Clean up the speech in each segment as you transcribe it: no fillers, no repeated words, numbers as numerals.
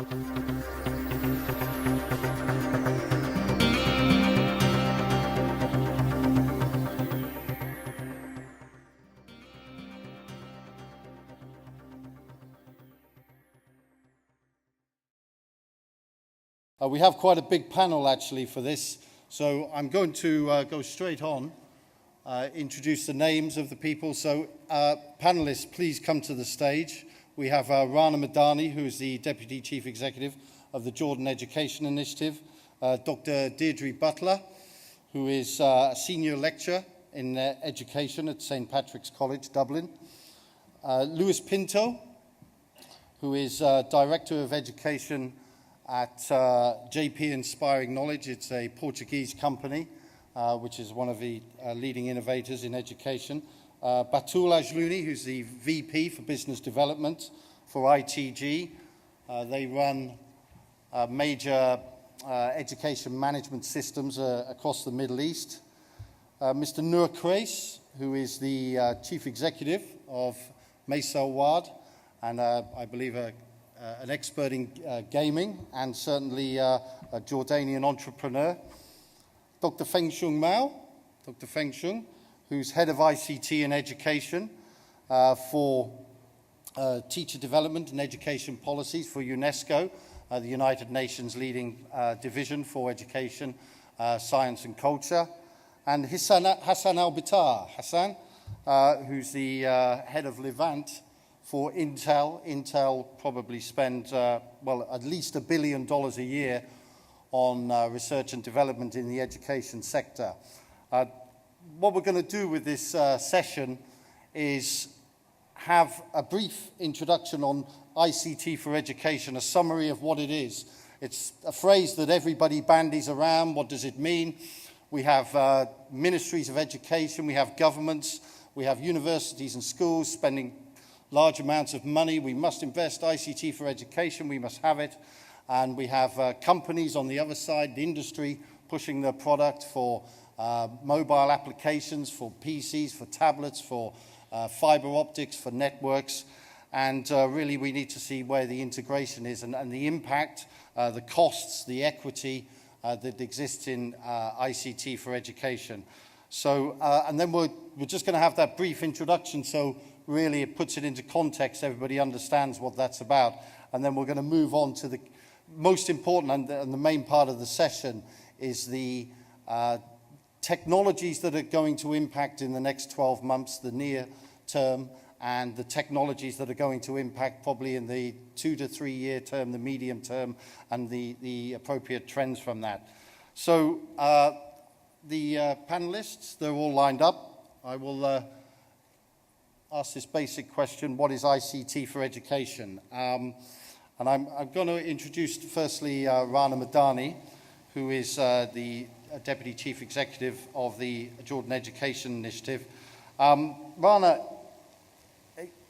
We have quite a big panel actually for this, so I'm going to go straight on, introduce the names of the people. So panelists, please come to the stage. We have Rana Madani, who is the Deputy Chief Executive of the Jordan Education Initiative, Dr. Deirdre Butler, who is a Senior Lecturer in Education at St. Patrick's College, Dublin, Luis Pinto, who is Director of Education at JP Inspiring Knowledge. It's a Portuguese company, which is one of the leading innovators in education. Batul Ajluni, who's the VP for Business Development for ITG. They run major education management systems across the Middle East. Mr. Noor Kreis, who is the Chief Executive of Mesa Wad, and I believe an expert in gaming, and certainly a Jordanian entrepreneur. Dr. Feng Shung Mao, Dr. Feng Shung, who's head of ICT and education for teacher development and education policies for UNESCO, the United Nations leading division for education, science and culture. And Hassan Al-Bitar, Hassan, who's the head of Levant for Intel. Intel probably spend, well, at least $1 billion a year on research and development in the education sector. What we're going to do with this session is have a brief introduction on ICT for education, a summary of what it is. It's a phrase that everybody bandies around. What does it mean? We have ministries of education, we have governments, we have universities and schools spending large amounts of money. We must invest ICT for education, we must have it. And we have companies on the other side, the industry, pushing their product for mobile applications, for PCs, for tablets, for fiber optics, for networks. And really we need to see where the integration is and the impact, the costs, the equity that exists in ICT for education. So, and then we're just going to have that brief introduction, so really it puts it into context, everybody understands what that's about. And then we're going to move on to the most important and the main part of the session is the technologies that are going to impact in the next 12 months, the near term, and the technologies that are going to impact probably in the 2 to 3 year term, the medium term, and the appropriate trends from that. So the panelists, they're all lined up. I will ask this basic question: what is ICT for education? And I'm going to introduce firstly Rana Madani, who is the Deputy Chief Executive of the Jordan Education Initiative. Rana,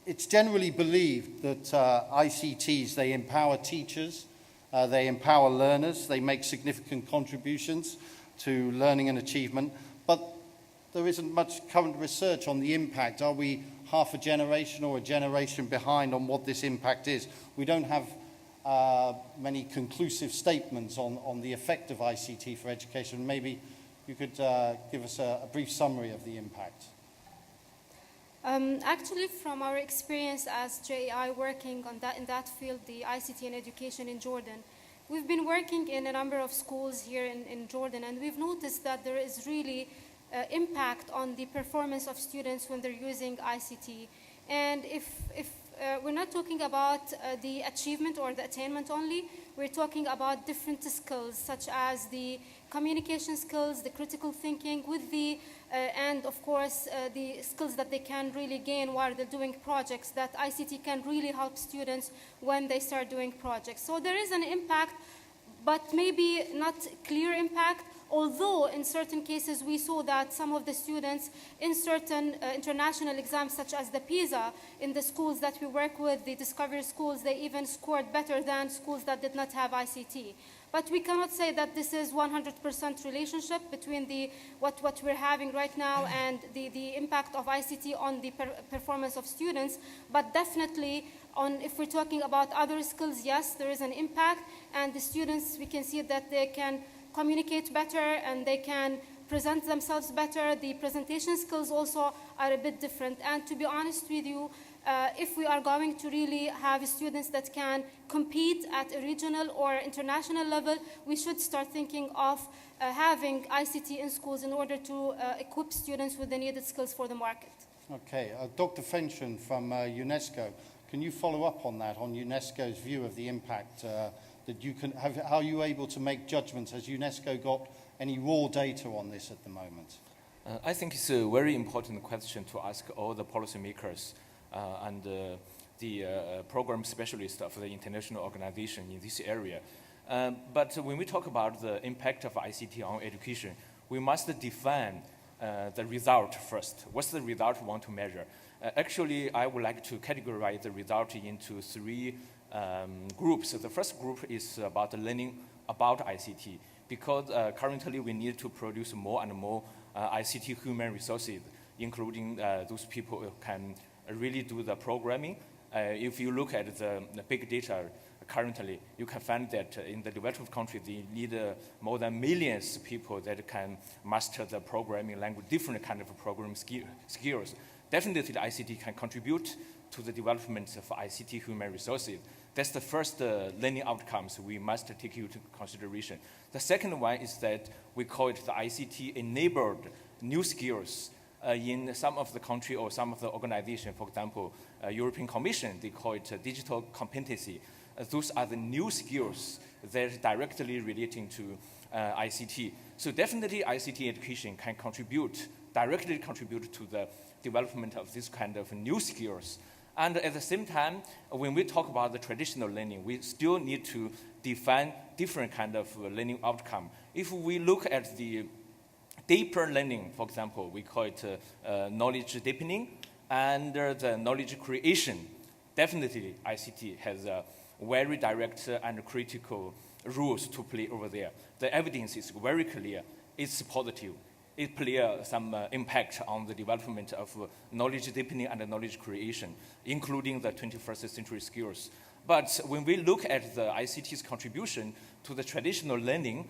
it's generally believed that ICTs, they empower teachers, they empower learners, they make significant contributions to learning and achievement, but there isn't much current research on the impact. Are we half a generation or a generation behind on what this impact is? We don't have many conclusive statements on the effect of ICT for education. Maybe you could give us a brief summary of the impact. Actually, from our experience as JEI working on in that field, the ICT and education in Jordan, we've been working in a number of schools here in Jordan, and we've noticed that there is really impact on the performance of students when they're using ICT. And if we're not talking about the achievement or the attainment only, we're talking about different skills, such as the communication skills, the critical thinking, with the and of course the skills that they can really gain while they're doing projects, that ICT can really help students when they start doing projects. So there is an impact, but maybe not clear impact Although in certain cases we saw that some of the students in certain international exams such as the PISA in the schools that we work with, the Discovery schools, they even scored better than schools that did not have ICT. But we cannot say that this is 100% relationship between what we're having right now and the impact of ICT on the performance of students. But definitely, if we're talking about other skills, yes, there is an impact. And the students, we can see that they can communicate better and they can present themselves better. The presentation skills also are a bit different. And to be honest with you, if we are going to really have students that can compete at a regional or international level, we should start thinking of having ICT in schools in order to equip students with the needed skills for the market. Okay, Dr. Fenton from UNESCO, can you follow up on that, on UNESCO's view of the impact that you can have? How are you able to make judgments? Has UNESCO got any raw data on this at the moment? I think it's a very important question to ask all the policymakers and the program specialists of the international organization in this area. But when we talk about the impact of ICT on education, we must define the result first. What's the result we want to measure? Actually, I would like to categorize the result into three groups. The first group is about learning about ICT, because currently we need to produce more and more ICT human resources, including those people who can really do the programming. If you look at the big data currently, you can find that in the developed countries, they need more than millions of people that can master the programming language, different kind of programming skills. Definitely, the ICT can contribute to the development of ICT human resources. That's the first learning outcomes we must take into consideration. The second one is that we call it the ICT-enabled new skills. In some of the country or some of the organization, for example, European Commission, they call it digital competency. Those are the new skills that are directly relating to ICT. So definitely ICT education can directly contribute to the development of this kind of new skills. And at the same time, when we talk about the traditional learning, we still need to define different kind of learning outcome. If we look at the deeper learning, for example, we call it knowledge deepening and the knowledge creation. Definitely, ICT has a very direct and critical roles to play over there. The evidence is very clear. It's positive. It plays some impact on the development of knowledge deepening and knowledge creation, including the 21st century skills. But when we look at the ICT's contribution to the traditional learning,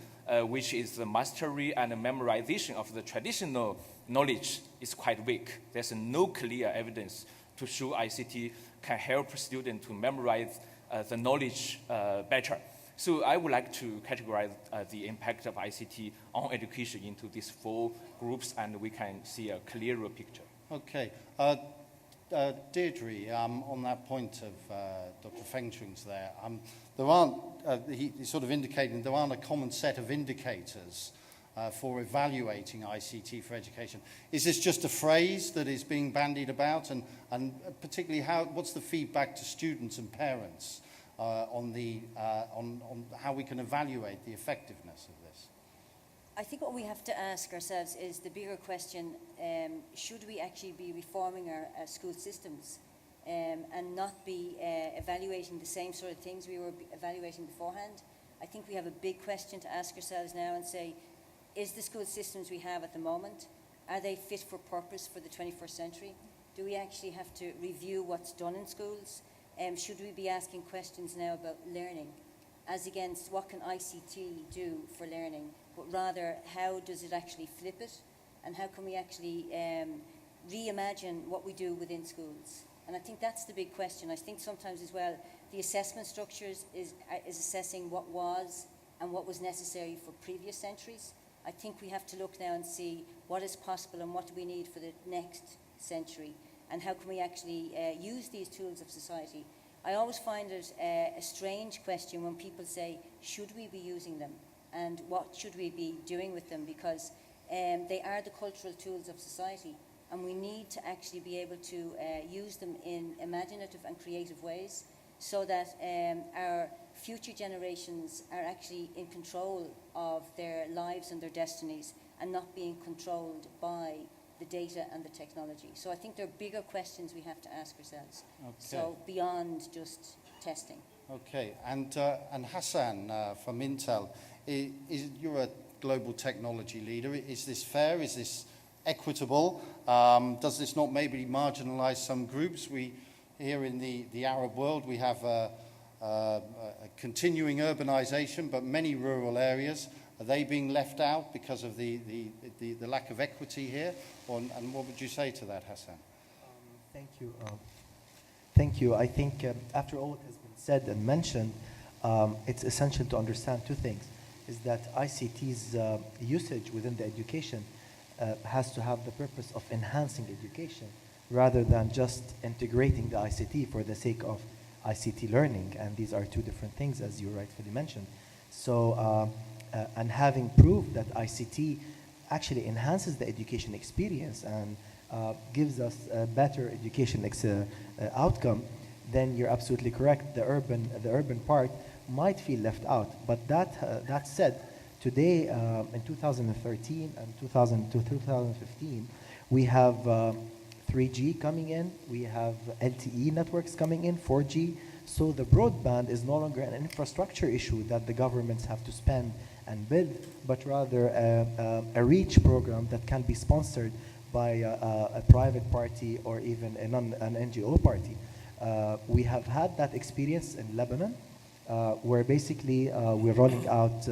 which is the mastery and memorization of the traditional knowledge, is quite weak. There's no clear evidence to show ICT can help students to memorize the knowledge better. So I would like to categorize the impact of ICT on education into these four groups, and we can see a clearer picture. Okay. Deirdre, on that point of Dr. Fengchung's there aren't, he sort of indicated there aren't a common set of indicators for evaluating ICT for education. Is this just a phrase that is being bandied about, and particularly what's the feedback to students and parents on how we can evaluate the effectiveness of this? I think what we have to ask ourselves is the bigger question, should we actually be reforming our school systems and not be evaluating the same sort of things we were evaluating beforehand? I think we have a big question to ask ourselves now and say, is the school systems we have at the moment, are they fit for purpose for the 21st century? Do we actually have to review what's done in schools? Should we be asking questions now about learning as against what can ICT do for learning, but rather how does it actually flip it, and how can we actually reimagine what we do within schools? And I think that's the big question. I think sometimes as well, the assessment structures is assessing what was and what was necessary for previous centuries. I think we have to look now and see what is possible and what do we need for the next century, and how can we actually use these tools of society. I always find it a strange question when people say, should we be using them, and what should we be doing with them, because they are the cultural tools of society, and we need to actually be able to use them in imaginative and creative ways so that our future generations are actually in control of their lives and their destinies and not being controlled by the data and the technology. So I think there are bigger questions we have to ask ourselves. Okay. So beyond just testing. Okay, and Hassan from Intel, you're a global technology leader. Is this fair? Is this equitable? Does this not maybe marginalize some groups? We here in the Arab world, we have a continuing urbanization, but many rural areas, are they being left out because of the lack of equity here? And what would you say to that, Hassan? Thank you. Thank you. I think after all what has been said and mentioned, it's essential to understand two things. Is that ICT's usage within the education has to have the purpose of enhancing education rather than just integrating the ICT for the sake of ICT learning. And these are two different things, as you rightfully mentioned. So, and having proved that ICT actually enhances the education experience and gives us a better education outcome, then you're absolutely correct. The urban part might feel left out. But that said, today in 2013 and 2015, we have 3G coming in, we have LTE networks coming in, 4G. So the broadband is no longer an infrastructure issue that the governments have to spend and build, but rather a reach program that can be sponsored by a private party or even an NGO party. We have had that experience in Lebanon, where basically we're rolling out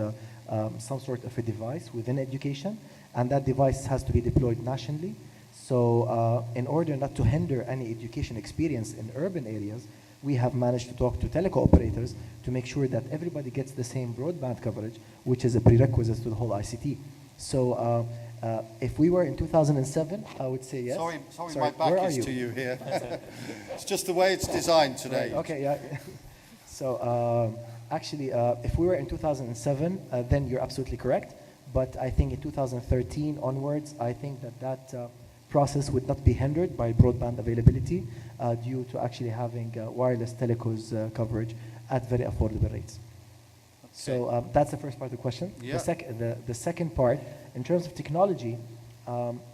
some sort of a device within education, and that device has to be deployed nationally. So in order not to hinder any education experience in urban areas, we have managed to talk to telco operators to make sure that everybody gets the same broadband coverage, which is a prerequisite to the whole ICT. So if we were in 2007, I would say yes. Sorry, my back is to you here. It's just the way it's designed today. Right, okay, yeah. So actually, if we were in 2007, then you're absolutely correct. But I think in 2013 onwards, I think that process would not be hindered by broadband availability due to actually having wireless telecos coverage at very affordable rates. Okay. So that's the first part of the question. Yeah. The second part, in terms of technology,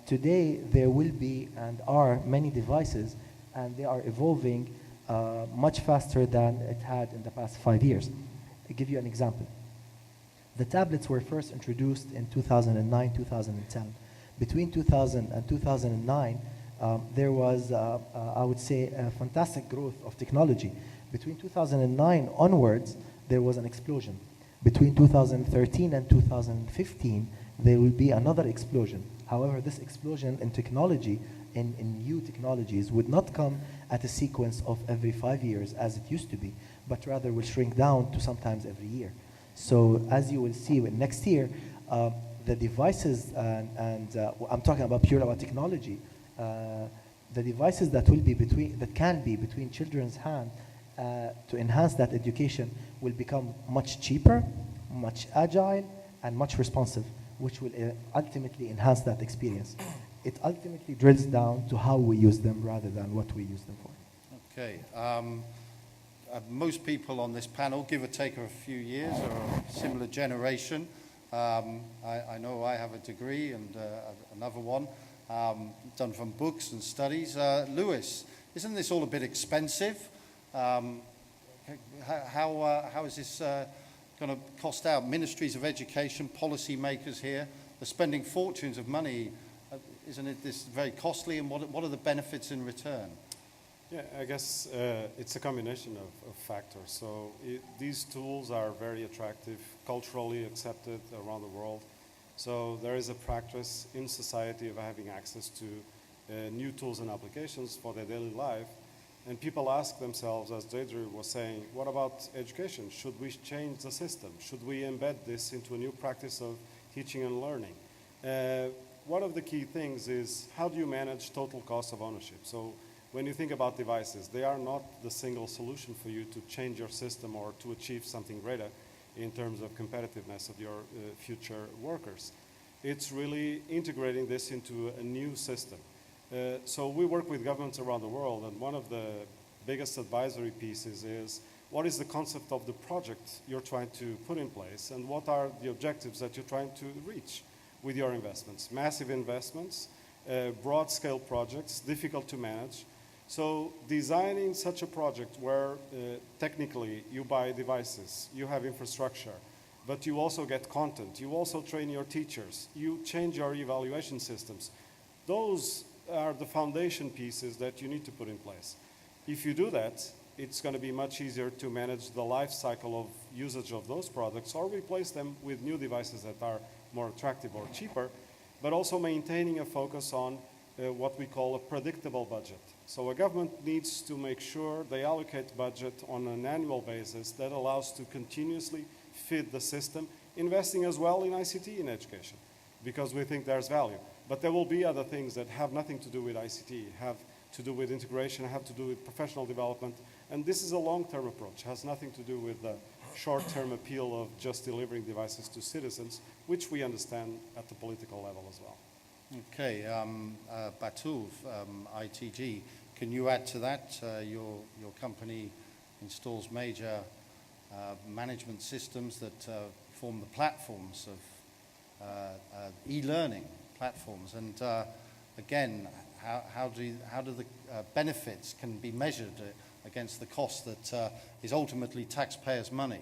today there will be and are many devices, and they are evolving much faster than it had in the past 5 years. I'll give you an example. The tablets were first introduced in 2009, 2010. Between 2000 and 2009, there was, I would say, a fantastic growth of technology. Between 2009 onwards, there was an explosion. Between 2013 and 2015, there will be another explosion. However, this explosion in technology, in new technologies, would not come at a sequence of every 5 years as it used to be, but rather will shrink down to sometimes every year. So as you will see next year, the devices, I'm talking about pure about technology, the devices that can be between children's hands to enhance that education will become much cheaper, much agile, and much responsive, which will ultimately enhance that experience. It ultimately drills down to how we use them rather than what we use them for. Okay. Most people on this panel, give or take a few years, are a similar generation. I know I have a degree and another one done from books and studies. Lewis, isn't this all a bit expensive? How is this going to cost out? Ministries of education, policy makers here, they're spending fortunes of money. Isn't it this very costly, and what are the benefits in return? Yeah, I guess it's a combination of factors. So these tools are very attractive, culturally accepted around the world. So there is a practice in society of having access to new tools and applications for their daily life. And people ask themselves, as Deidre was saying, what about education? Should we change the system? Should we embed this into a new practice of teaching and learning? One of the key things is, how do you manage total cost of ownership? So when you think about devices, they are not the single solution for you to change your system or to achieve something greater in terms of competitiveness of your future workers. It's really integrating this into a new system. So we work with governments around the world, and one of the biggest advisory pieces is what is the concept of the project you're trying to put in place, and what are the objectives that you're trying to reach with your investments. Massive investments, broad-scale projects, difficult to manage. So designing such a project where technically you buy devices, you have infrastructure, but you also get content, you also train your teachers, you change your evaluation systems. Those are the foundation pieces that you need to put in place. If you do that, it's going to be much easier to manage the life cycle of usage of those products or replace them with new devices that are more attractive or cheaper, but also maintaining a focus on what we call a predictable budget. So a government needs to make sure they allocate budget on an annual basis that allows to continuously feed the system, investing as well in ICT in education, because we think there's value. But there will be other things that have nothing to do with ICT, have to do with integration, have to do with professional development. And this is a long-term approach, has nothing to do with the short-term appeal of just delivering devices to citizens, which we understand at the political level as well. Okay, Batul, ITG, can you add to that? Your company installs major management systems that form the platforms of e-learning platforms, and again, how do the benefits can be measured against the cost that is ultimately taxpayers' money?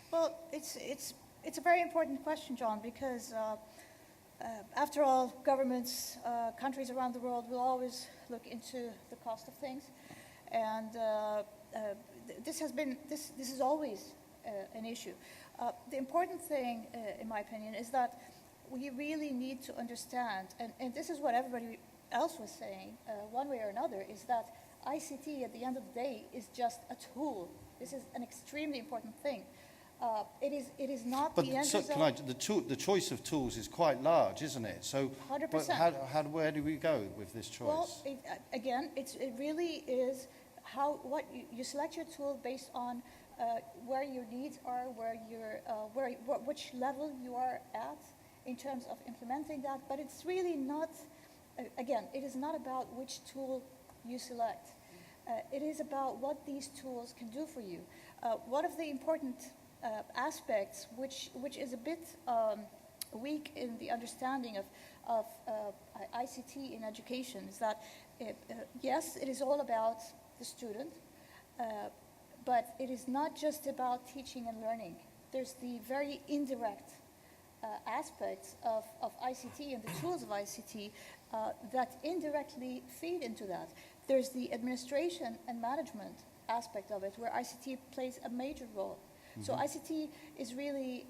Well, it's a very important question, John, because after all, governments, countries around the world will always look into the cost of things, and this is always an issue. The important thing, in my opinion, is that we really need to understand, and this is what everybody else was saying, one way or another, is that ICT at the end of the day is just a tool. This is an extremely important thing. It is not but the end so result. the choice of tools is quite large, isn't it? So 100%. Where do we go with this choice? Well, again, it really is what you select your tool based on where your needs are, which level you are at in terms of implementing that. But it's really not. Again, it is not about which tool you select. It is about what these tools can do for you. One of the important aspects, which is a bit weak in the understanding of ICT in education, is that yes, it is all about the student, but it is not just about teaching and learning. There's the very indirect aspects of ICT and the tools of ICT that indirectly feed into that. There's the administration and management aspect of it, where ICT plays a major role. Mm-hmm. So ICT is really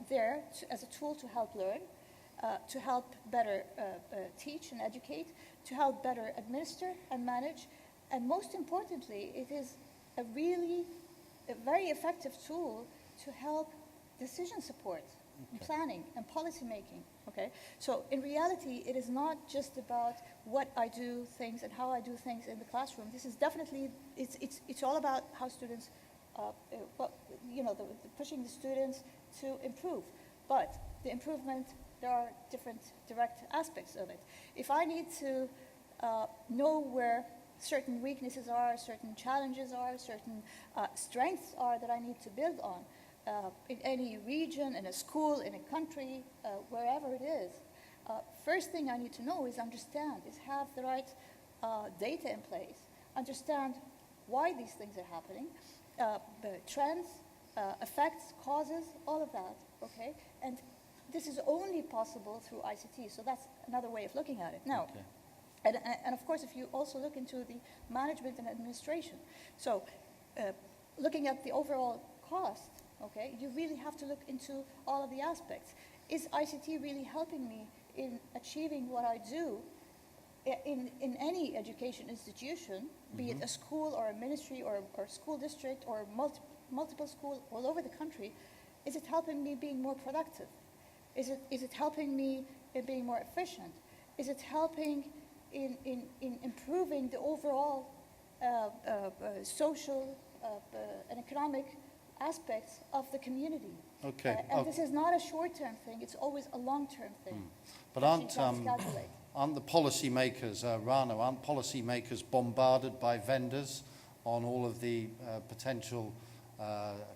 there as a tool to help learn, to help better teach and educate, to help better administer and manage, and most importantly, it is a very effective tool to help decision support, and planning and policy making. Okay, so in reality, it is not just about what I do things and how I do things in the classroom. This is definitely it's all about how students, pushing the students to improve. But the improvement, there are different direct aspects of it. If I need to know where certain weaknesses are, certain challenges are, certain strengths are that I need to build on, in any region, in a school, in a country, wherever it is, first thing I need to know is have the right data in place, understand why these things are happening, the trends, effects, causes, all of that, okay? And this is only possible through ICT, so that's another way of looking at it. Now, and of course, if you also look into the management and administration, so looking at the overall cost, okay, you really have to look into all of the aspects. Is ICT really helping me in achieving what I do in any education institution, be it a school or a ministry or school district or multiple schools all over the country? Is it helping me being more productive? Is it helping me in being more efficient? Is it helping in improving the overall social and economic aspects of the community? Okay. And this is not a short-term thing, it's always a long-term thing. But aren't the policymakers, Rana, aren't policymakers bombarded by vendors on all of the potential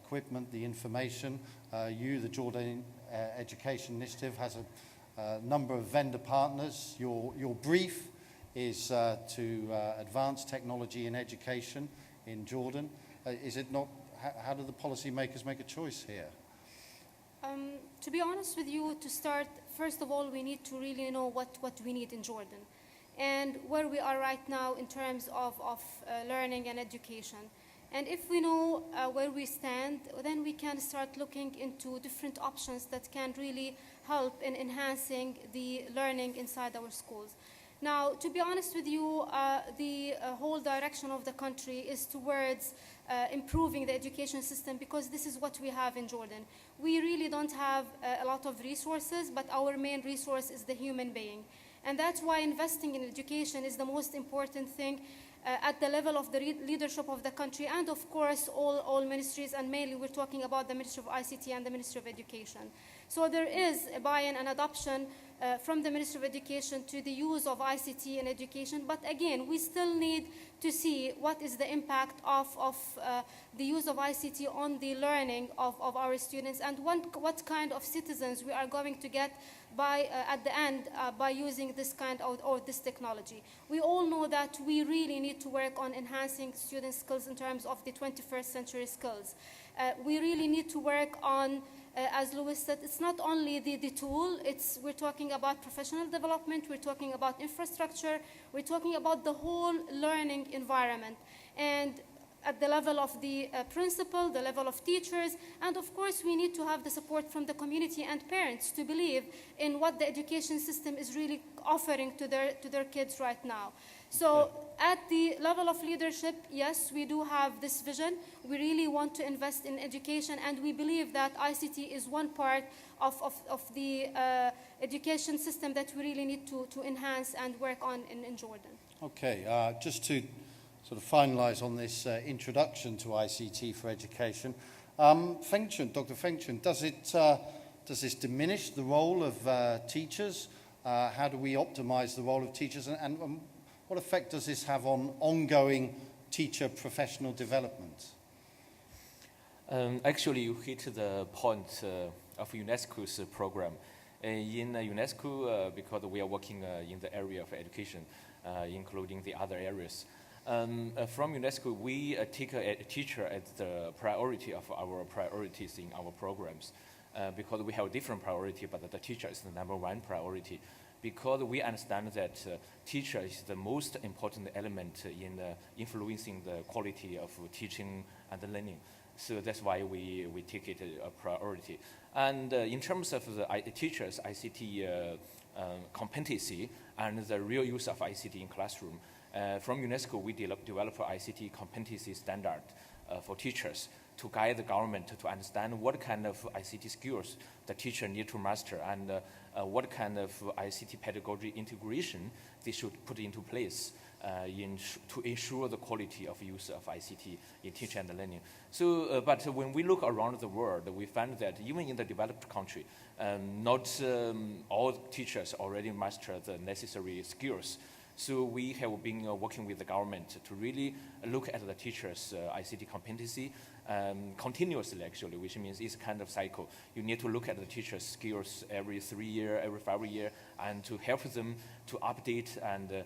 equipment, the information. The Jordanian Education Initiative, has a number of vendor partners. Your brief is to advance technology in education in Jordan. Is it not? How do the policymakers make a choice here? To be honest with you, to start, first of all, we need to really know what we need in Jordan and where we are right now in terms of learning and education. And if we know where we stand, then we can start looking into different options that can really help in enhancing the learning inside our schools. Now, to be honest with you, the whole direction of the country is towards improving the education system, because this is what we have in Jordan. We really don't have a lot of resources, but our main resource is the human being. And that's why investing in education is the most important thing at the level of the leadership of the country, and of course all ministries, and mainly we're talking about the Ministry of ICT and the Ministry of Education. So there is a buy-in and adoption from the Ministry of Education to the use of ICT in education, but again, we still need to see what is the impact of the use of ICT on the learning of our students, and what kind of citizens we are going to get by at the end by using this kind of or this technology. We all know that we really need to work on enhancing student skills in terms of the 21st century skills. We really need to work on, as Louis said, it's not only the tool, we're talking about professional development, we're talking about infrastructure, we're talking about the whole learning environment. And at the level of the principal, the level of teachers, and of course we need to have the support from the community and parents to believe in what the education system is really offering to their kids right now. So at the level of leadership, yes, we do have this vision. We really want to invest in education, and we believe that ICT is one part of the education system that we really need to enhance and work on in Jordan. Okay, just to sort of finalize on this introduction to ICT for education, Dr. Fengchun, does this diminish the role of teachers? How do we optimize the role of teachers, and what effect does this have on ongoing teacher professional development? Actually, you hit the point of UNESCO's program. In UNESCO, because we are working in the area of education, including the other areas, from UNESCO, we take a teacher as the priority of our priorities in our programs, because we have different priority, but the teacher is the number one priority, because we understand that teacher is the most important element in influencing the quality of teaching and learning. So that's why we take it a priority. And in terms of the teachers' ICT competency and the real use of ICT in classroom, from UNESCO, we develop an ICT competency standard for teachers to guide the government to understand what kind of ICT skills the teacher need to master, and what kind of ICT pedagogy integration they should put into place to ensure the quality of use of ICT in teaching and learning. So, but when we look around the world, we find that even in the developed country, not all teachers already master the necessary skills. So we have been working with the government to really look at the teachers' ICT competency continuously, actually, which means it's a kind of cycle. You need to look at the teachers' skills every 3 years, every 5 years, and to help them to update, and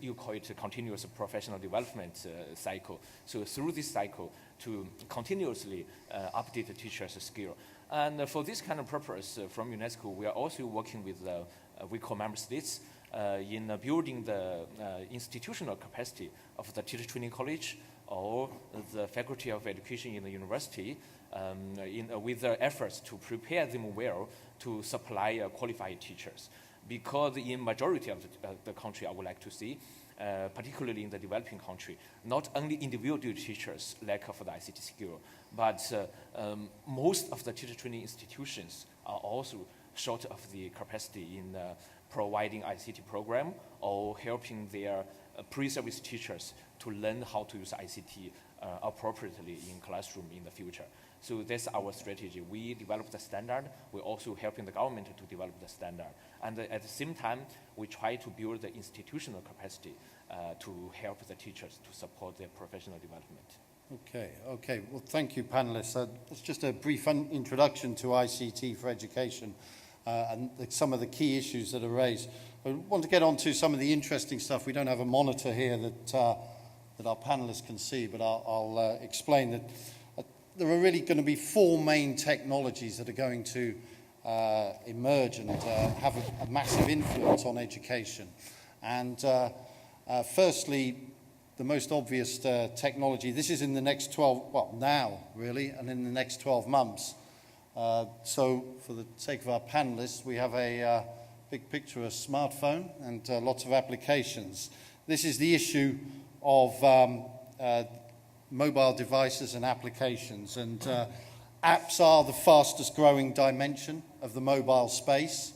you call it a continuous professional development cycle. So through this cycle, to continuously update the teachers' skill. And for this kind of purpose, from UNESCO, we are also working with we call member states in building the institutional capacity of the teacher training college or the faculty of education in the university, with the efforts to prepare them well to supply qualified teachers. Because in majority of the country, I would like to see, particularly in the developing country, not only individual teachers lack of the ICT skill, but most of the teacher training institutions are also short of the capacity in providing ICT program or helping their pre-service teachers to learn how to use ICT appropriately in classroom in the future. So that's our strategy. We develop the standard. We're also helping the government to develop the standard. And at the same time, we try to build the institutional capacity to help the teachers to support their professional development. Okay. Well, thank you, panelists. It's just a brief introduction to ICT for education and some of the key issues that are raised. I want to get on to some of the interesting stuff. We don't have a monitor here that our panelists can see, but I'll explain that there are really going to be four main technologies that are going to emerge and have a massive influence on education. And firstly, the most obvious technology, this is in the next 12, well, now really, and in the next 12 months. So for the sake of our panelists, we have a big picture of a smartphone and lots of applications. This is the issue of mobile devices and applications. And apps are the fastest growing dimension of the mobile space.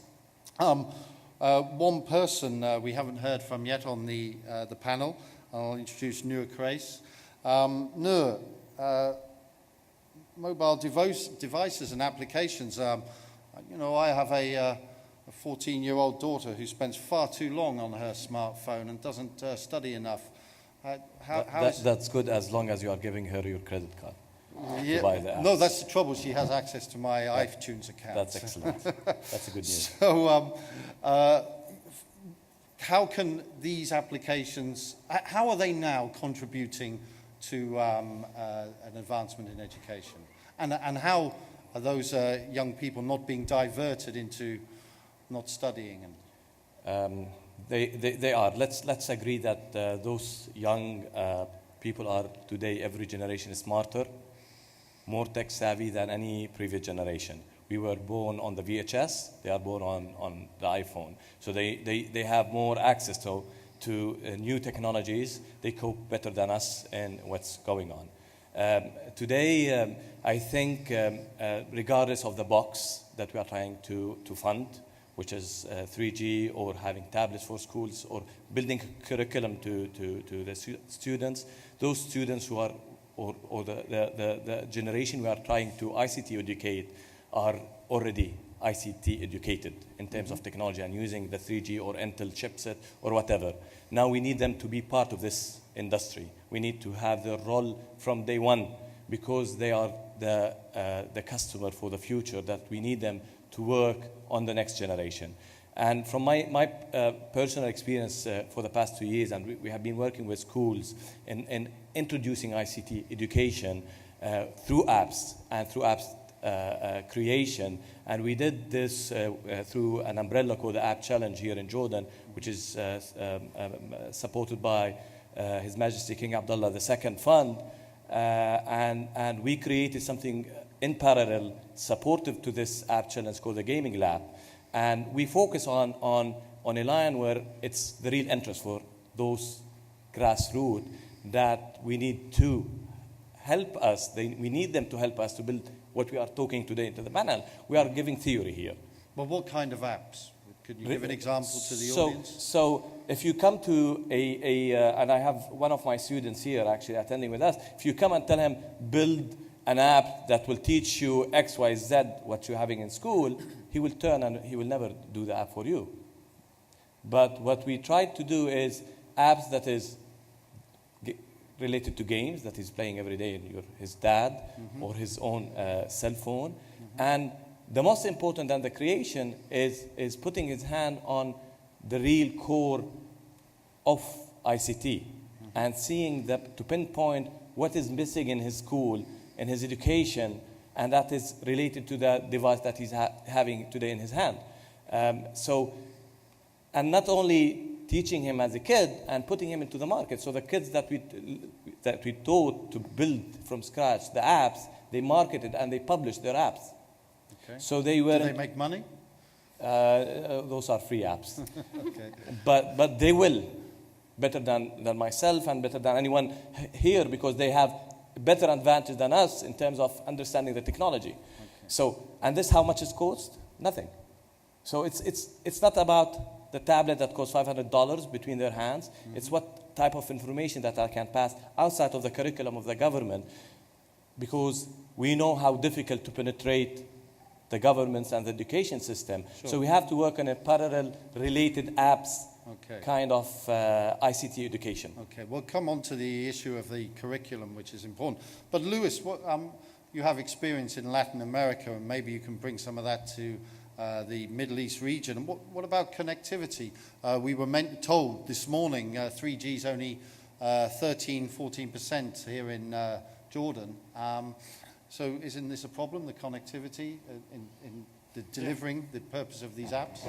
One person we haven't heard from yet on the panel, I'll introduce Noor Kreis. Noor, mobile devices and applications. I have a 14-year-old daughter who spends far too long on her smartphone and doesn't study enough. That's good as long as you are giving her your credit card to buy the apps. No, that's the trouble. She has access to my iTunes account. That's excellent. That's a good news. So how can these applications, how are they now contributing to an advancement in education? And how are those young people not being diverted into not studying? They are. Let's agree that those young people are today, every generation is smarter, more tech savvy than any previous generation. We were born on the VHS, they are born on the iPhone. So they have more access to new technologies. They cope better than us in what's going on. Today, I think, regardless of the box that we are trying to fund, which is 3G or having tablets for schools or building curriculum to the students, those students who are, or the generation we are trying to ICT educate are already ICT educated in terms of technology and using the 3G or Intel chipset or whatever. Now we need them to be part of this industry. We need to have their role from day one because they are the customer for the future, that we need them to work on the next generation. And from my personal experience for the past 2 years, and we have been working with schools in introducing ICT education through apps and through apps creation, and we did this through an umbrella called the App Challenge here in Jordan, which is supported by His Majesty King Abdullah II Fund, and we created something in parallel supportive to this App Challenge called the Gaming Lab, and we focus on a line where it's the real interest for those grassroots that we need to help us. We need them to help us to build what we are talking today into the panel. We are giving theory here. Well, what kind of apps? Could you give an example to the audience? So if you come to and I have one of my students here actually attending with us, if you come and tell him, build an app that will teach you X, Y, Z, what you're having in school, he will turn and he will never do the app for you. But what we try to do is apps that is related to games that he's playing every day in his dad or his own cell phone. And the most important than the creation is putting his hand on the real core of ICT and seeing to pinpoint what is missing in his school, in his education, and that is related to the device that he's having today in his hand. And not only teaching him as a kid and putting him into the market. So the kids that we taught to build from scratch the apps, they marketed and they published their apps. Okay. So they were. Do they make money? Those are free apps. Okay. But they will, better than myself and better than anyone here, because they have better advantage than us in terms of understanding the technology. Okay. So, and this how much it costs? Nothing. So it's not about the tablet that costs $500 between their hands. It's what type of information that I can pass outside of the curriculum of the government, because we know how difficult to penetrate the governments and the education system. Sure. So we have to work on a parallel related apps Okay. kind of ICT education. Okay, we'll come on to the issue of the curriculum, which is important. But Lewis, you have experience in Latin America, and maybe you can bring some of that to the Middle East region. And what about connectivity? We were told this morning 3G is only 13-14% here in Jordan. So isn't this a problem, the connectivity in the delivering the purpose of these apps?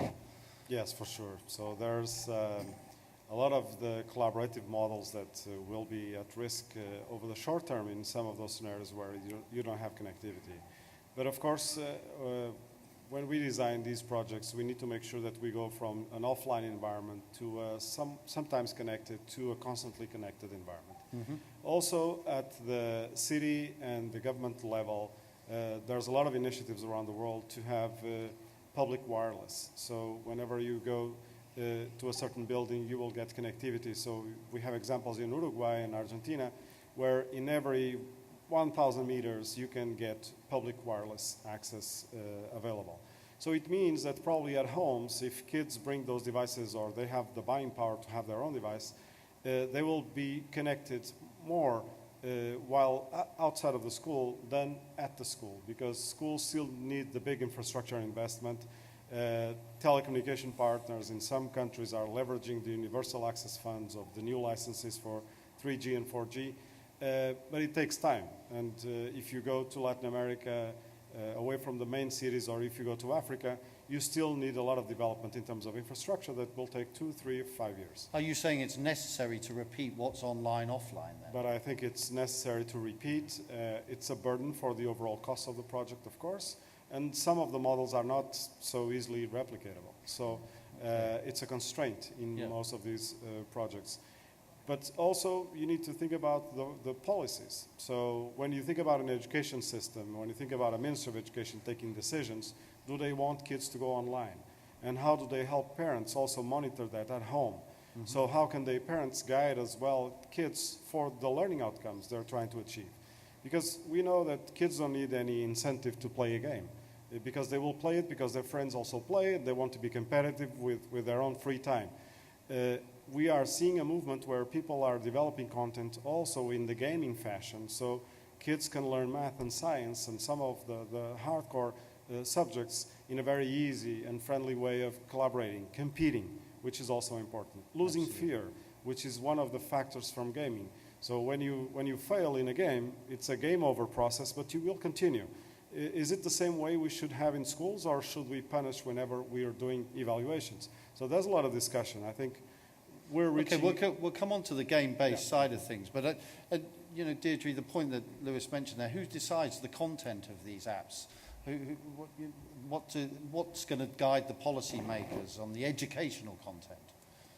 Yes, for sure. So there's a lot of the collaborative models that will be at risk over the short term in some of those scenarios where you don't have connectivity. But of course, when we design these projects, we need to make sure that we go from an offline environment to sometimes connected to a constantly connected environment. Mm-hmm. Also, at the city and the government level, there's a lot of initiatives around the world to have public wireless. So whenever you go to a certain building, you will get connectivity. So we have examples in Uruguay and Argentina where in every 1,000 meters you can get public wireless access available. So it means that probably at homes, if kids bring those devices or they have the buying power to have their own device, they will be connected more while outside of the school than at the school, because schools still need the big infrastructure investment. Telecommunication partners in some countries are leveraging the universal access funds of the new licenses for 3G and 4G, but it takes time. And if you go to Latin America, away from the main cities, or if you go to Africa, you still need a lot of development in terms of infrastructure that will take 2, 3, 5 years. Are you saying it's necessary to repeat what's online, offline then? But I think it's necessary to repeat. It's a burden for the overall cost of the project, of course, and some of the models are not so easily replicatable. So it's a constraint in most of these projects. But also, you need to think about the policies. So when you think about an education system, when you think about a Minister of Education taking decisions, do they want kids to go online? And how do they help parents also monitor that at home? Mm-hmm. So how can the parents guide as well kids for the learning outcomes they're trying to achieve? Because we know that kids don't need any incentive to play a game, because they will play it because their friends also play it. They want to be competitive with their own free time. We are seeing a movement where people are developing content also in the gaming fashion, so kids can learn math and science and some of the hardcore subjects in a very easy and friendly way of collaborating, competing, which is also important. Losing fear, which is one of the factors from gaming. So when you fail in a game, it's a game over process, but you will continue. Is it the same way we should have in schools, or should we punish whenever we are doing evaluations? So there's a lot of discussion. I think we're reaching... Okay, we'll come on to the game-based side of things, but you know, Deirdre, the point that Lewis mentioned there, who decides the content of these apps? What's going to guide the policymakers on the educational content?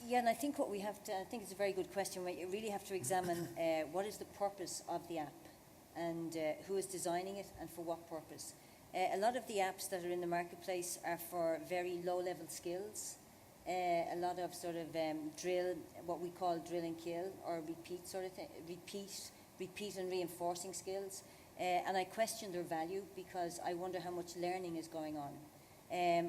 Yeah, and I think what we have to, I think it's a very good question. You really have to examine what is the purpose of the app, and who is designing it, and for what purpose. A lot of the apps that are in the marketplace are for very low-level skills. A lot of sort of drill, what we call drill and kill, or repeat sort of thing, repeat and reinforcing skills. And I question their value, because I wonder how much learning is going on.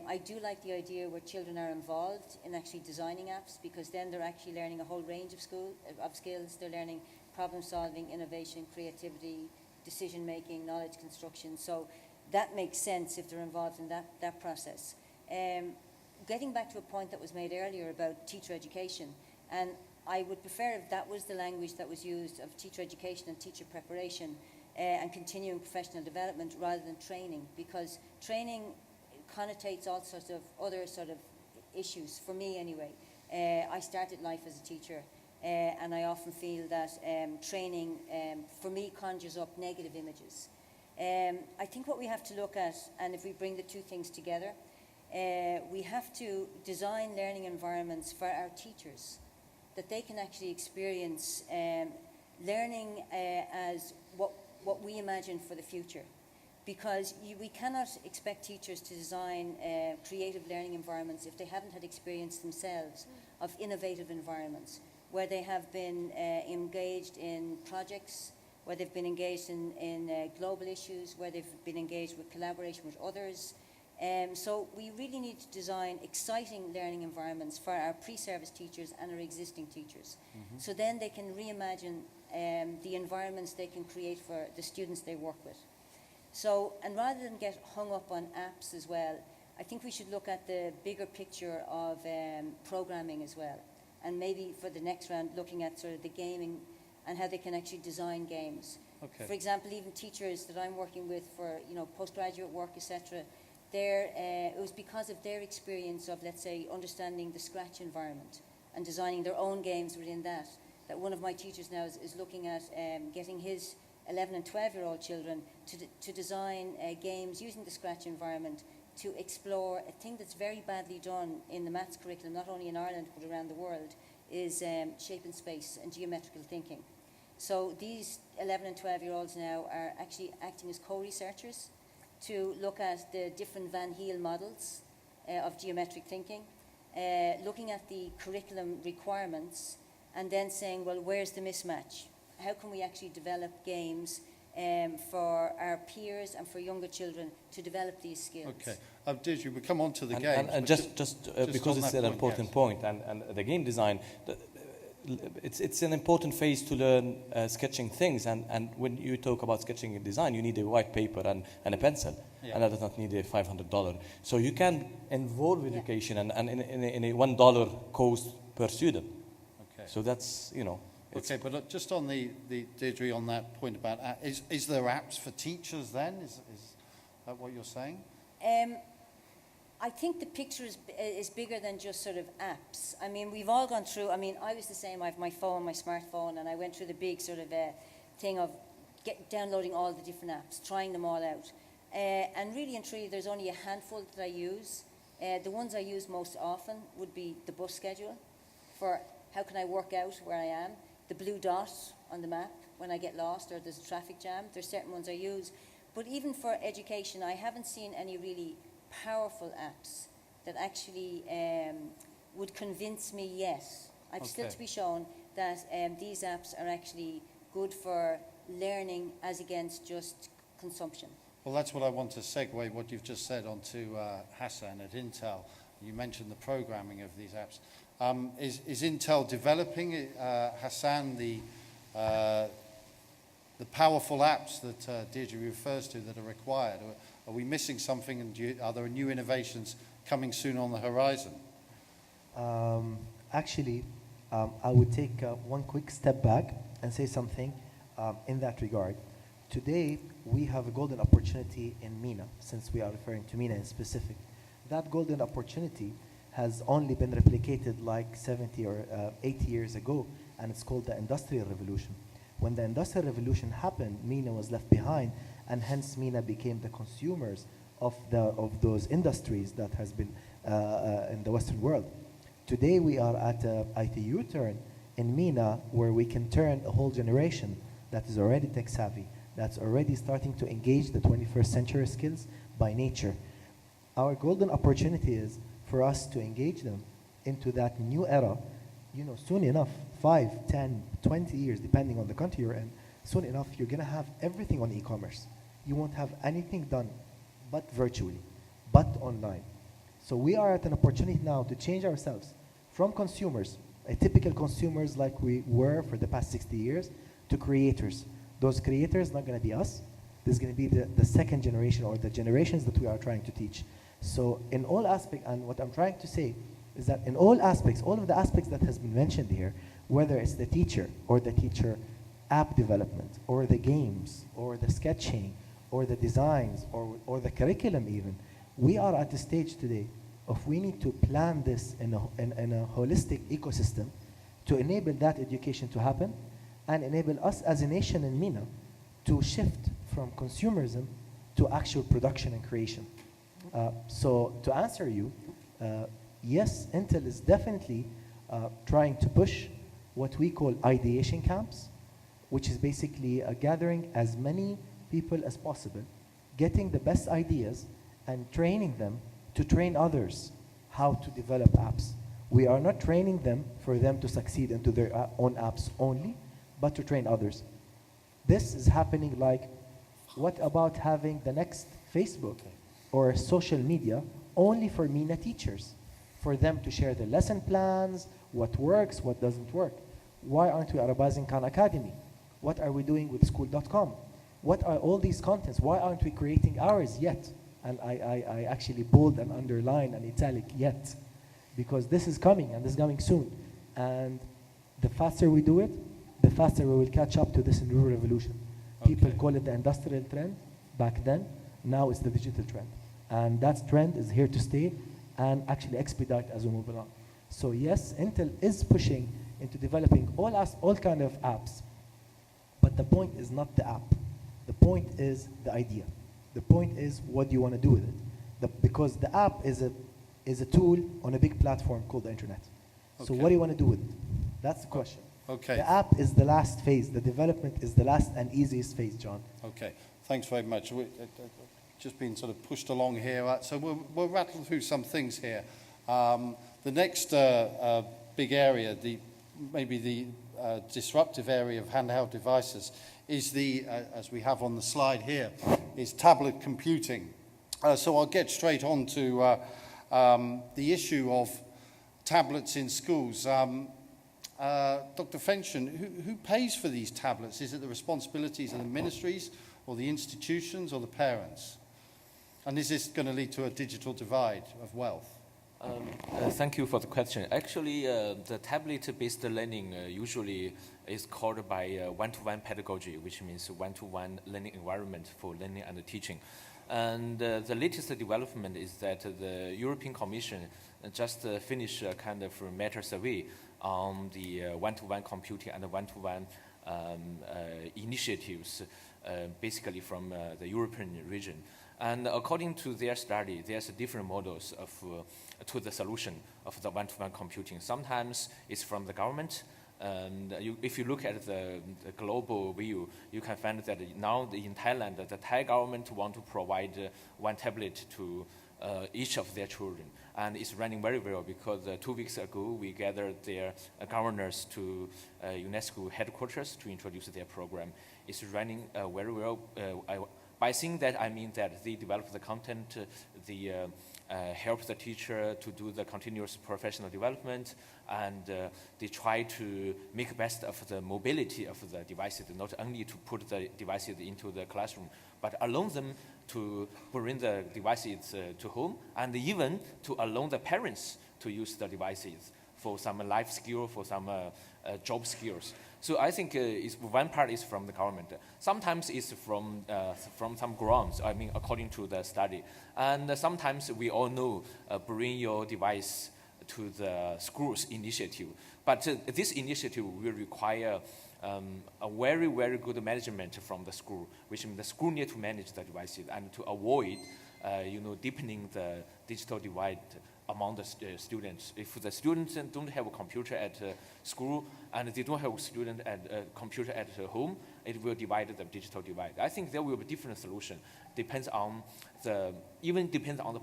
I do like the idea where children are involved in actually designing apps, because then they're actually learning a whole range of skills. They're learning problem solving, innovation, creativity, decision making, knowledge construction. So that makes sense if they're involved in that process. Getting back to a point that was made earlier about teacher education, and I would prefer if that was the language that was used of teacher education and teacher preparation and continuing professional development rather than training, because training connotates all sorts of other sort of issues, for me anyway. I started life as a teacher, and I often feel that training, for me, conjures up negative images. I think what we have to look at, and if we bring the two things together, we have to design learning environments for our teachers, that they can actually experience learning as what we imagine for the future. Because we cannot expect teachers to design creative learning environments if they haven't had experience themselves of innovative environments, where they have been engaged in projects where they've been engaged in global issues, where they've been engaged with collaboration with others. So we really need to design exciting learning environments for our pre-service teachers and our existing teachers. So then they can reimagine the environments they can create for the students they work with. So, and rather than get hung up on apps as well, I think we should look at the bigger picture of programming as well. And maybe for the next round, looking at sort of the gaming and how they can actually design games. Okay. For example, even teachers that I'm working with for, you know, postgraduate work, etc., it was because of their experience of, let's say, understanding the Scratch environment and designing their own games within that, that one of my teachers now is looking at getting his 11 and 12-year-old children to design games using the Scratch environment to explore a thing that's very badly done in the maths curriculum, not only in Ireland but around the world, is shape and space and geometrical thinking. So these 11 and 12-year-olds now are actually acting as co-researchers to look at the different Van Heel models of geometric thinking, looking at the curriculum requirements, and then saying, well, where's the mismatch? How can we actually develop games for our peers and for younger children to develop these skills? Okay. Deirdre, we come on to the And, games. and but just on because it's that an point, important yes. point, and the game design, it's an important phase to learn sketching things. And when you talk about sketching and design, you need a white paper and a pencil, Yeah. and that does not need a $500. So you can involve education and in a $1 cost per student. Okay. So that's, you know. Okay, but just on the Deirdre, on that point about is there apps for teachers then? Is that what you're saying? I think the picture is bigger than just sort of apps. I mean, we've all gone through, I mean, I was the same. I have my phone, my smartphone, and I went through the big sort of thing of downloading all the different apps, trying them all out. And really and truly, there's only a handful that I use. The ones I use most often would be the bus schedule for how can I work out where I am, the blue dot on the map when I get lost or there's a traffic jam. There's certain ones I use. But even for education, I haven't seen any really powerful apps that actually would convince me yet. I've still to be shown that these apps are actually good for learning as against just consumption. Well, that's what I want to segue what you've just said onto Hassan at Intel. You mentioned the programming of these apps. Is Intel developing, Hassan, the powerful apps that Deirdre refers to that are required? Are we missing something, and are there new innovations coming soon on the horizon? Actually, I would take one quick step back and say something in that regard. Today, we have a golden opportunity in MENA, since we are referring to MENA in specific. That golden opportunity has only been replicated like 70 or 80 years ago, and it's called the Industrial Revolution. When the Industrial Revolution happened, MENA was left behind, and hence MENA became the consumers of those industries that has been in the Western world. Today we are at a U-turn in MENA where we can turn a whole generation that is already tech savvy, that's already starting to engage the 21st century skills by nature. Our golden opportunity is for us to engage them into that new era, you know, soon enough, 5, 10, 20 years, depending on the country you're in, soon enough, you're going to have everything on e-commerce. You won't have anything done but virtually, but online. So we are at an opportunity now to change ourselves from consumers, typical consumers like we were for the past 60 years, to creators. Those creators not going to be us. This is going to be the second generation or the generations that we are trying to teach. So in all aspects, and what I'm trying to say is that in all aspects, all of the aspects that has been mentioned here, whether it's the teacher or the teacher app development or the games or the sketching or the designs or the curriculum even, we are at the stage today of we need to plan this in a holistic ecosystem to enable that education to happen and enable us as a nation in MENA to shift from consumerism to actual production and creation. So to answer you, yes, Intel is definitely trying to push what we call ideation camps, which is basically gathering as many people as possible, getting the best ideas and training them to train others how to develop apps. We are not training them for them to succeed into their own apps only, but to train others. This is happening like, what about having the next Facebook or social media only for MENA teachers? For them to share their lesson plans, what works, what doesn't work. Why aren't we Arabizing Khan Academy? What are we doing with school.com? What are all these contents? Why aren't we creating ours yet? And I actually bold and underline and italic yet, because this is coming and this is coming soon. And the faster we do it, the faster we will catch up to this new revolution. People call it the industrial trend back then. Now it's the digital trend. And that trend is here to stay and actually expedite as we move along. So yes, Intel is pushing into developing all kind of apps, but the point is not the app. The point is the idea. The point is, what do you want to do with it? Because the app is a tool on a big platform called the internet. So what do you want to do with it? That's the question. Okay. The app is the last phase. The development is the last and easiest phase, John. Okay, thanks very much. Just been sort of pushed along here. So we'll rattle through some things here. The next big area, maybe the disruptive area of handheld devices, is as we have on the slide here, is tablet computing. So I'll get straight on to the issue of tablets in schools. Dr. Fenchen, who pays for these tablets? Is it the responsibilities of the ministries or the institutions or the parents? And is this going to lead to a digital divide of wealth? Thank you for the question. Actually, the tablet-based learning usually is called by one-to-one pedagogy, which means one-to-one learning environment for learning and teaching. And the latest development is that the European Commission just finished a kind of meta survey on the one-to-one computing and one-to-one initiatives, basically from the European region. And according to their study, there's different models to the solution of the one-to-one computing. Sometimes it's from the government, and if you look at the global view, you can find that now in Thailand, the Thai government want to provide one tablet to each of their children. And it's running very well because 2 weeks ago, we gathered their governors to UNESCO headquarters to introduce their program. It's running very well. By saying that, I mean that they develop the content, they help the teacher to do the continuous professional development, and they try to make best of the mobility of the devices, not only to put the devices into the classroom, but allow them to bring the devices to home, and even to allow the parents to use the devices for some life skill, for some job skills. So I think one part is from the government. Sometimes it's from some grants, I mean, according to the study. And sometimes we all know, bring your device to the school's initiative. But this initiative will require a very, very good management from the school, which means the school need to manage the devices and to avoid, deepening the digital divide among the students. If the students don't have a computer at school and they don't have a computer at home, it will divide the digital divide. I think there will be different solution. Depends on the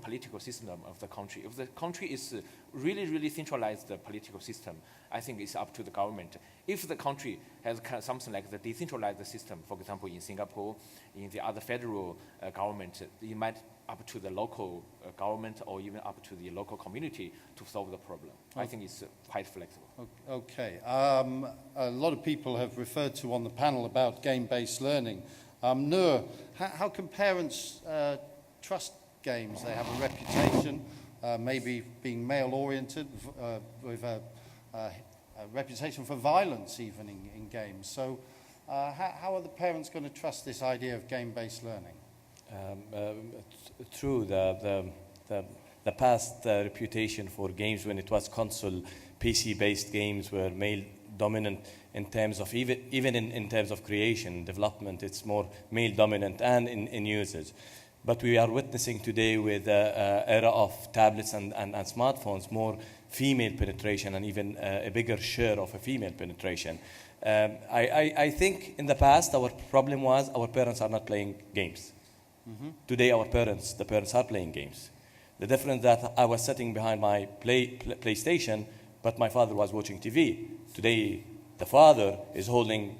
political system of the country. If the country is really, really centralized the political system, I think it's up to the government. If the country has something like the decentralized system, for example, in Singapore, in the other federal government, it might up to the local government or even up to the local community to solve the problem. I think it's quite flexible. Okay. A lot of people have referred to on the panel about game-based learning. Noor, how can parents trust games? They have a reputation, maybe being male-oriented, with a reputation for violence even in games. So how are the parents going to trust this idea of game-based learning? True, the past reputation for games when it was console, PC-based games were male dominant in terms of even in terms of creation, development, it's more male dominant and in usage. But we are witnessing today with the era of tablets and smartphones, more female penetration and even a bigger share of a female penetration. I think in the past our problem was our parents are not playing games. Today the parents are playing games. The difference that I was sitting behind my PlayStation, but my father was watching TV. Today, the father is holding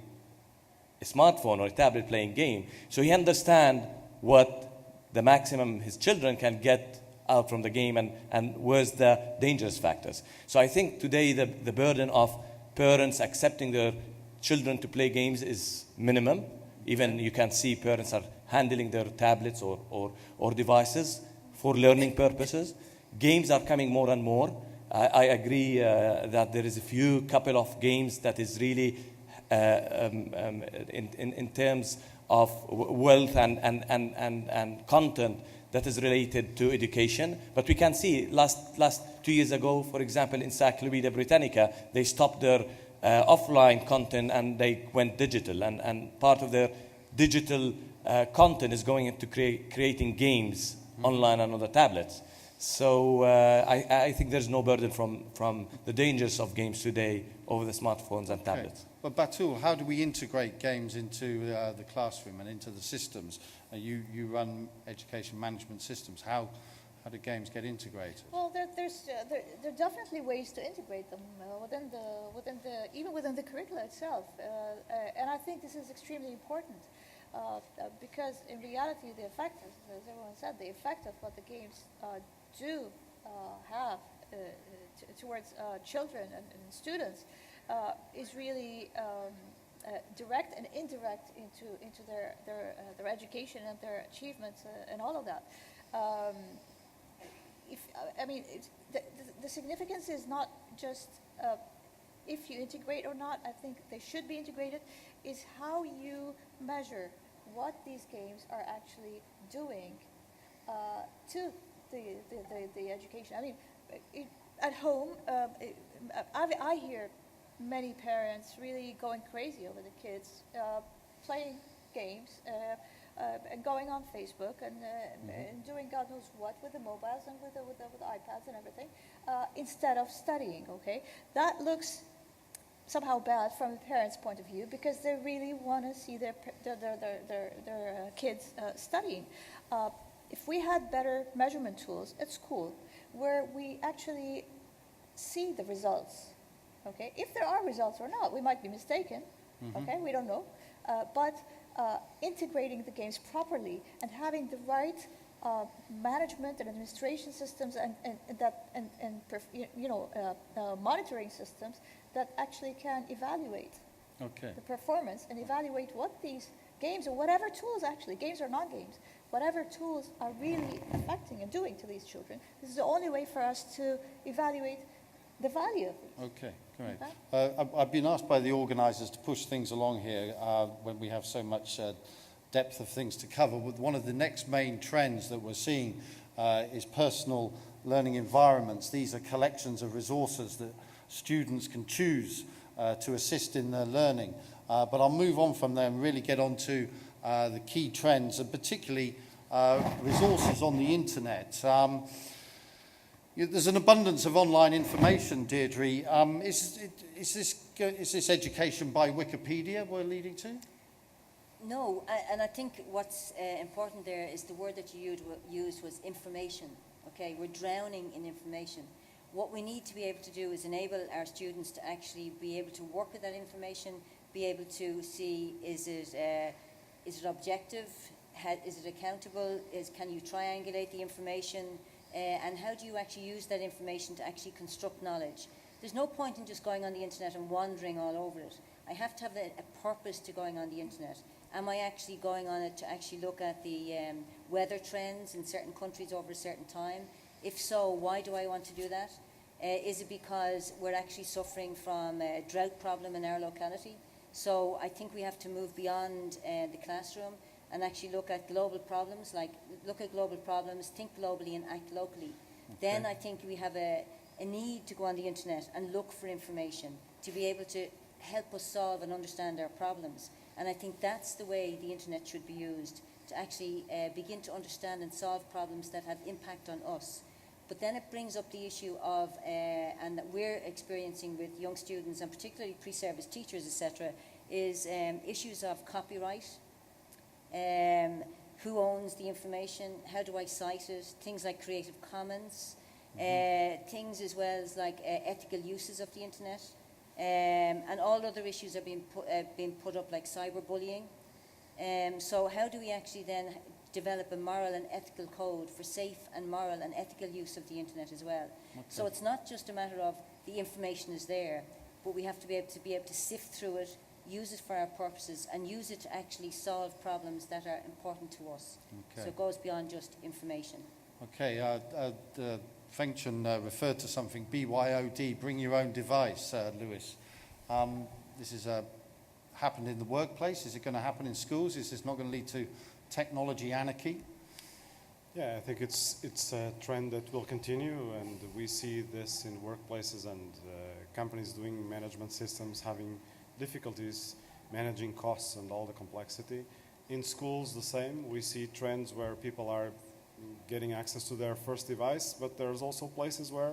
a smartphone or a tablet playing game. So he understands what the maximum his children can get out from the game and where's the dangerous factors. So I think today the burden of parents accepting their children to play games is minimum. Even you can see parents are handling their tablets or devices for learning purposes. Games are coming more and more. I agree that there is a few couple of games that is really in terms of wealth and content that is related to education. But we can see last 2 years ago, for example, Encyclopedia Britannica, they stopped their offline content and they went digital. And part of their digital content is going into creating games online and on the tablets. So I think there's no burden from the dangers of games today over the smartphones and tablets. But Batul, how do we integrate games into the classroom and into the systems? You run education management systems. How do games get integrated? Well, there are definitely ways to integrate them even within the curricula itself, and I think this is extremely important because in reality, the effect, as everyone said, the effect of what the games do have towards children and students is really direct and indirect into their education and their achievements and all of that. The significance is not just if you integrate or not. I think they should be integrated. Is how you measure what these games are actually doing to the education. I mean, at home, I hear many parents really going crazy over the kids playing games and going on Facebook and doing God knows what with the mobiles and with the iPads and everything instead of studying. Okay, that looks somehow bad from the parents' point of view because they really want to see their kids studying. If we had better measurement tools at school where we actually see the results, okay, if there are results or not, we might be mistaken, okay, we don't know, but integrating the games properly and having the right management and administration systems and monitoring systems that actually can evaluate the performance and evaluate what these games or whatever tools, actually, games or non-games, whatever tools are really affecting and doing to these children. This is the only way for us to evaluate the value of these. Okay, great. I've been asked by the organisers to push things along here when we have so much depth of things to cover. One of the next main trends that we're seeing is personal learning environments. These are collections of resources that students can choose to assist in their learning. But I'll move on from there and really get on to the key trends, and particularly resources on the internet. There's an abundance of online information, Deirdre. Is this education by Wikipedia we're leading to? No, and I think what's important there is the word that you used was information. Okay, we're drowning in information. What we need to be able to do is enable our students to actually be able to work with that information, be able to see, is it objective, is it accountable, can you triangulate the information, and how do you actually use that information to actually construct knowledge. There's no point in just going on the internet and wandering all over it. I have to have a purpose to going on the internet. Am I actually going on it to actually look at the weather trends in certain countries over a certain time? If so, why do I want to do that? Is it because we're actually suffering from a drought problem in our locality? So I think we have to move beyond the classroom and actually look at global problems, think globally and act locally. Okay. Then I think we have a need to go on the internet and look for information to be able to help us solve and understand our problems. And I think that's the way the internet should be used, to actually begin to understand and solve problems that have impact on us. But then it brings up the issue of, and that we're experiencing with young students, and particularly pre-service teachers, etc., is issues of copyright. Who owns the information? How do I cite it? Things like Creative Commons, things as well as like ethical uses of the internet. And all other issues are being put up, like cyberbullying. So how do we actually then develop a moral and ethical code for safe and moral and ethical use of the internet as well? Okay. So it's not just a matter of the information is there, but we have to be able to sift through it, use it for our purposes, and use it to actually solve problems that are important to us. Okay. So it goes beyond just information. Okay, Feng Chen referred to something, BYOD, bring your own device, Lewis. This is happened in the workplace. Is it going to happen in schools? Is this not going to lead to technology anarchy? Yeah, I think it's a trend that will continue, and we see this in workplaces and companies doing management systems having difficulties managing costs and all the complexity. In schools, the same. We see trends where people are getting access to their first device, but there's also places where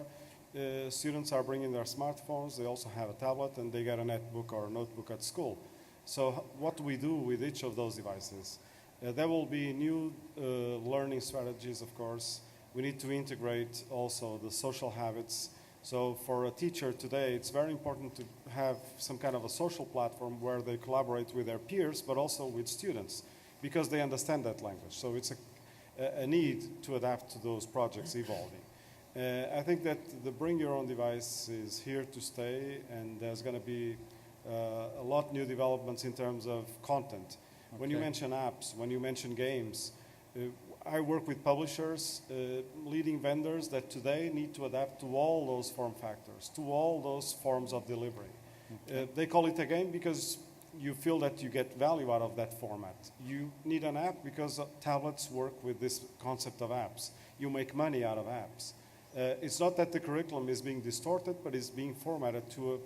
students are bringing their smartphones, they also have a tablet, and they get a netbook or a notebook at school. So what do we do with each of those devices? There will be new learning strategies, of course. We need to integrate also the social habits. So for a teacher today, it's very important to have some kind of a social platform where they collaborate with their peers, but also with students, because they understand that language. So it's a need to adapt to those projects evolving. I think that the bring your own device is here to stay, and there's going to be a lot new developments in terms of content. Okay. When you mention apps, when you mention games, I work with publishers, leading vendors that today need to adapt to all those form factors, to all those forms of delivery. Okay. They call it a game because you feel that you get value out of that format. You need an app because tablets work with this concept of apps. You make money out of apps. It's not that the curriculum is being distorted, but it's being formatted to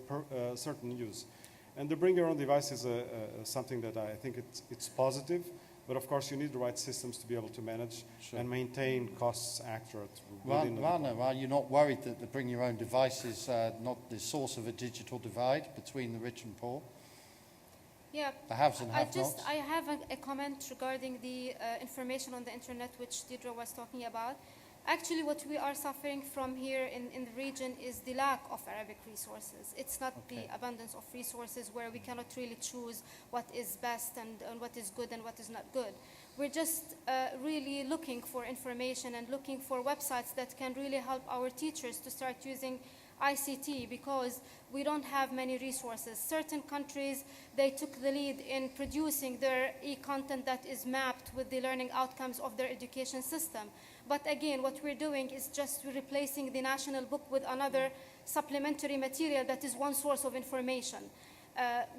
a certain use. And the bring your own device is something that I think it's positive, but of course you need the right systems to be able to manage and maintain costs accurate. Rana, are you not worried that the bring your own device is not the source of a digital divide between the rich and poor? Yeah, The haves and have-nots? I have a comment regarding the information on the internet, which Deidre was talking about. Actually, what we are suffering from here in the region is the lack of Arabic resources. It's not the abundance of resources where we cannot really choose what is best and what is good and what is not good. We're just really looking for information and looking for websites that can really help our teachers to start using ICT, because we don't have many resources. Certain countries, they took the lead in producing their e-content that is mapped with the learning outcomes of their education system. But again, what we're doing is just replacing the national book with another supplementary material that is one source of information.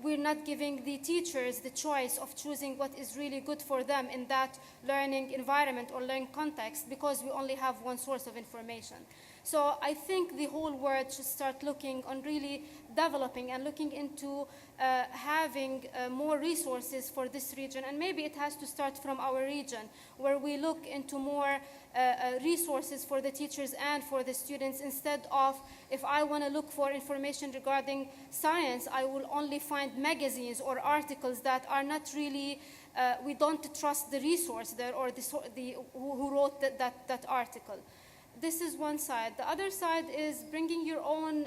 We're not giving the teachers the choice of choosing what is really good for them in that learning environment or learning context, because we only have one source of information. So I think the whole world should start looking on really developing and looking into having more resources for this region. And maybe it has to start from our region, where we look into more resources for the teachers and for the students, instead of, if I want to look for information regarding science, I will only find magazines or articles that are not really, we don't trust the resource there or who wrote that article. This is one side. The other side is bringing your own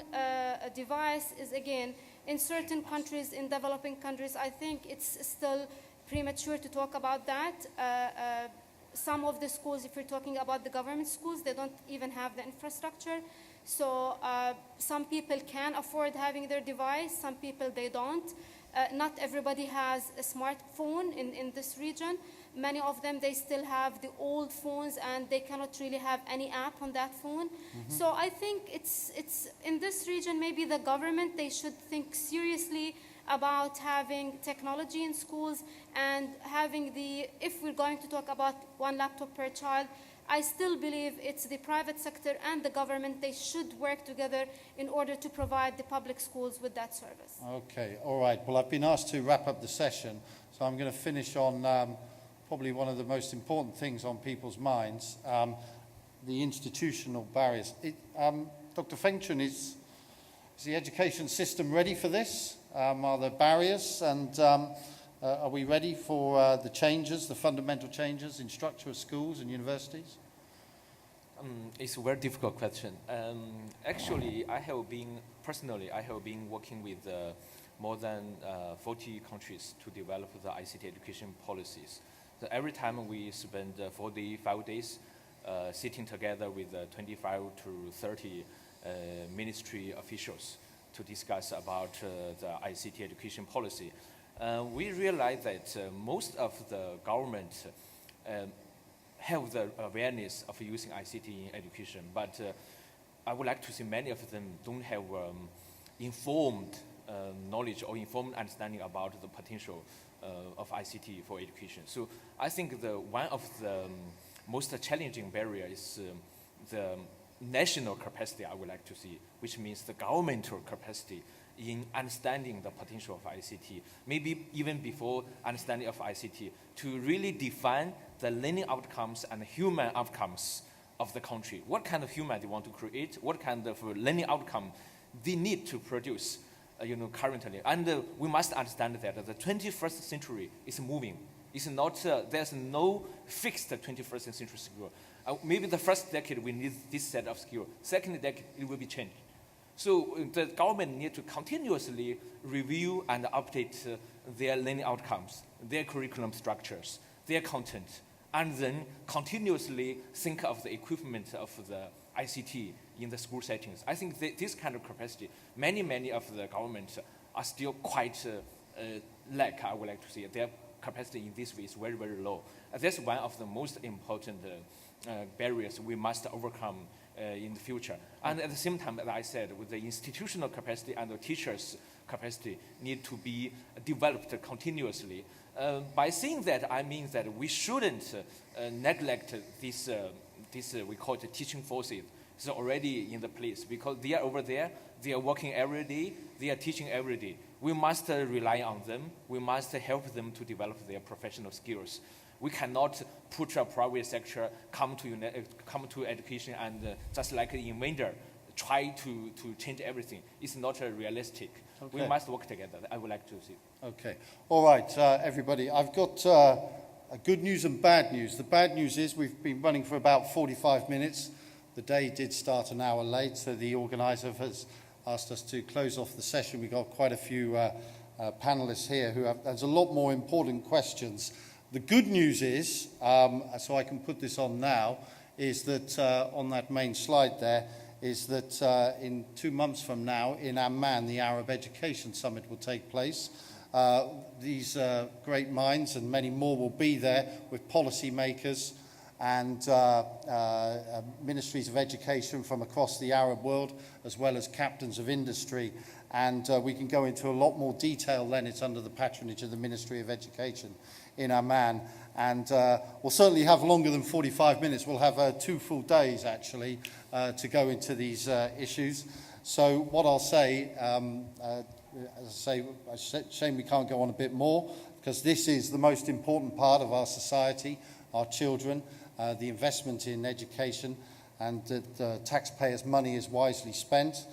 device is, again, in certain countries, in developing countries, I think it's still premature to talk about that. Some of the schools, if you're talking about the government schools, they don't even have the infrastructure. So some people can afford having their device, some people they don't. Not everybody has a smartphone in this region. Many of them, they still have the old phones and they cannot really have any app on that phone. Mm-hmm. So I think it's in this region, maybe the government, they should think seriously about having technology in schools and having if we're going to talk about one laptop per child, I still believe it's the private sector and the government, they should work together in order to provide the public schools with that service. Okay, all right. Well, I've been asked to wrap up the session, so I'm going to finish on probably one of the most important things on people's minds, the institutional barriers. Dr. Feng Chen, is the education system ready for this? Are there barriers, and are we ready for the changes, the fundamental changes in structure of schools and universities? It's a very difficult question. Actually, personally, I have been working with more than 40 countries to develop the ICT education policies. So every time we spend 45 days sitting together with 25 to 30 ministry officials to discuss about the ICT education policy. We realize that most of the government have the awareness of using ICT in education, but I would like to see many of them don't have informed knowledge or informed understanding about the potential of ICT for education. So I think one of the most challenging barrier is the national capacity I would like to see, which means the governmental capacity in understanding the potential of ICT, maybe even before understanding of ICT, to really define the learning outcomes and human outcomes of the country. What kind of human they want to create, what kind of learning outcome they need to produce currently. And we must understand that the 21st century is moving. It's not, there's no fixed 21st century skill. Maybe the first decade we need this set of skill. Second decade it will be changed. So the government need to continuously review and update their learning outcomes, their curriculum structures, their content, and then continuously think of the equipment of the ICT in the school settings. I think this kind of capacity, many of the governments are still quite lack, I would like to see. Their capacity in this way is very, very low. That's one of the most important barriers we must overcome in the future. And at the same time, as I said, with the institutional capacity and the teachers' capacity need to be developed continuously. By saying that, I mean that we shouldn't neglect this, we call it teaching forces. It's already in the place because they are over there, they are working every day, they are teaching every day. We must rely on them. We must help them to develop their professional skills. We cannot put a private sector come to education and just like an inventor try to change everything. It's not realistic. Okay. We must work together. I would like to see. Okay. All right, everybody. I've got good news and bad news. The bad news is we've been running for about 45 minutes. The day did start an hour late, so the organizer has asked us to close off the session. We've got quite a few panelists here who have, there's a lot more important questions. The good news is, so I can put this on now, is that on that main slide there, is that in 2 months from now in Amman, the Arab Education Summit will take place. These great minds and many more will be there with policymakers and ministries of education from across the Arab world, as well as captains of industry. And we can go into a lot more detail then. It's under the patronage of the Ministry of Education in Amman. And we'll certainly have longer than 45 minutes. We'll have 2 full days, actually, to go into these issues. So what I'll say, as I say, shame we can't go on a bit more, because this is the most important part of our society, our children, the investment in education, and that the taxpayers' money is wisely spent.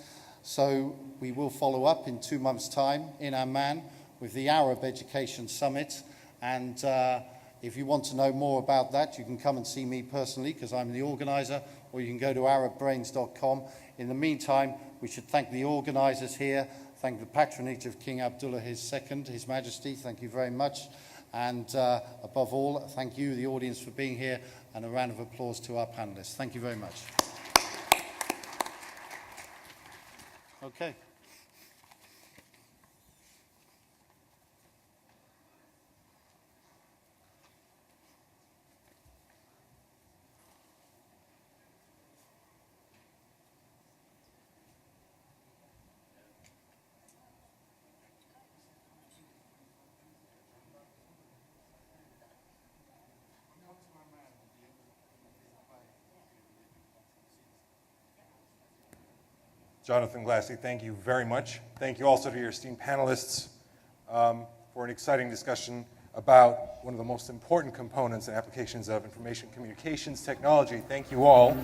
So we will follow up in 2 months' time in Amman with the Arab Education Summit. And if you want to know more about that, you can come and see me personally, because I'm the organizer, or you can go to arabbrains.com. In the meantime, we should thank the organizers here, thank the patronage of King Abdullah II, His Majesty. Thank you very much. And above all, thank you, the audience, for being here, and a round of applause to our panelists. Thank you very much. Okay. Jonathan Glassy, thank you very much. Thank you also to your esteemed panelists for an exciting discussion about one of the most important components and applications of information communications technology. Thank you all.